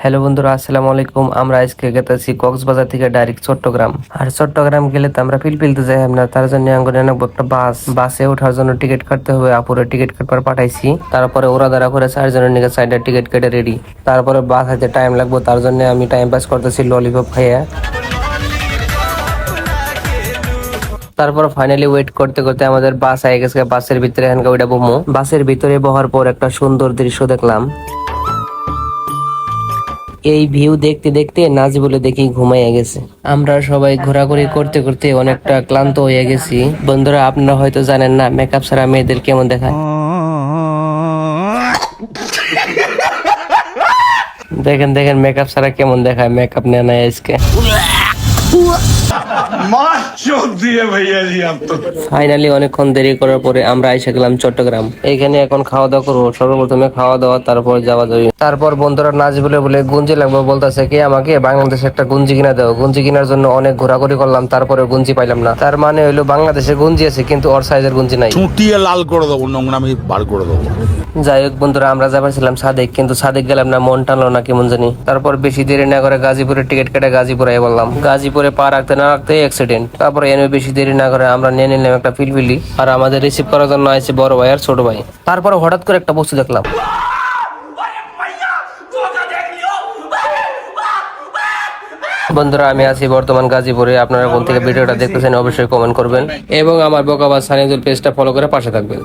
Hello বন্ধুরা, আসসালামু আলাইকুম। আমরা আজকে গেতেছি কক্সবাজার থেকে ডাইরেক্ট চট্টগ্রাম। আর চট্টগ্রাম গেলে তো আমরা পিলপিলতে যাই না, তার জন্য আঙ্গুরে নেবো একটা বাসে ওঠার জন্য টিকিট কাটতে হবে। আপুরে টিকিট কাটবার পাঠাইছি, তারপরে ওরা দ্বারা করে 4 জনের নিকে সাইডের টিকিট কেটে রেডি। তারপরে বাস হাতে টাইম লাগবে, তার জন্য আমি টাইম পাস করতেছি ললিপপ খাইয়া। তারপর ফাইনালি ওয়েট করতে করতে আমাদের বাস আই গেছে। বাসের ভিতরে এখানকার ওইটা বমু। বাসের ভিতরে বহার পর একটা সুন্দর দৃশ্য দেখলাম। এই ভিউ দেখতে দেখতে নাজিবুলে দেখি ঘুমাইয়া গেছে। আমরা সবাই ঘোরাঘুরি করতে করতে অনেকটা ক্লান্ত হয়ে গেছি। বন্ধুরা, আপনারা হয়তো জানেন না মেকআপ ছাড়া মেয়েদের কেমন দেখায়। দেখেন দেখেন মেকআপ ছাড়া কেমন দেখায়। মেকআপ নেয় না আজকে। ফাইনালি অনেকক্ষণ দেরি করার পরে আমরা এসে গেলাম চট্টগ্রাম। এখানে এখন খাওয়া দাওয়া করবো। সর্বপ্রথমে খাওয়া দাওয়া, তারপর যাওয়া যাবে। তারপর বন্ধুরা নাজিবুলে বলে গুঞ্জি লাগবে, বলতেছে কি আমাকে বাংলাদেশে একটা গুঞ্জি কিনা দাও। গুঞ্জি কেনার জন্য অনেক ঘোরাঘুরি করলাম, তারপরে গুঞ্জি পাইলাম না। তার মানে হইলো বাংলাদেশে গুঞ্জি আছে কিন্তু ওর সাইজের গুঞ্জি নাই। চুটিয়ে লাল করে দেবো, নোংরামি বার করে দেবো। যাই হোক বন্ধুরা, আমরা যাবার সাদেক, কিন্তু সাদেক গেলাম না, মন টানলো না কেমন জানি। তারপর বেশি দেরি না করে গাজীপুরের টিকিট কেটে গাজীপুরে বললাম। গাজীপুরে পা রাখতে না রাখতে অ্যাক্সিডেন্ট। তারপরে এনে বেশি দেরি না করে আমরা নিয়ে নিলাম একটা পিলপিলি। আর আমাদের রিসিভ করার জন্য আছে বড় ভাই আর ছোট ভাই। তারপরে হঠাৎ করে একটা বস্তু দেখলাম। বন্ধুরা, আমি আছি বর্তমান গাজীপুরে। আপনারা কোন থেকে ভিডিওটা দেখতেছেন অবশ্যই কমেন্ট করবেন এবং আমার বোকাবাজ সানিদুল পেজটা ফলো করে পাশে থাকবেন।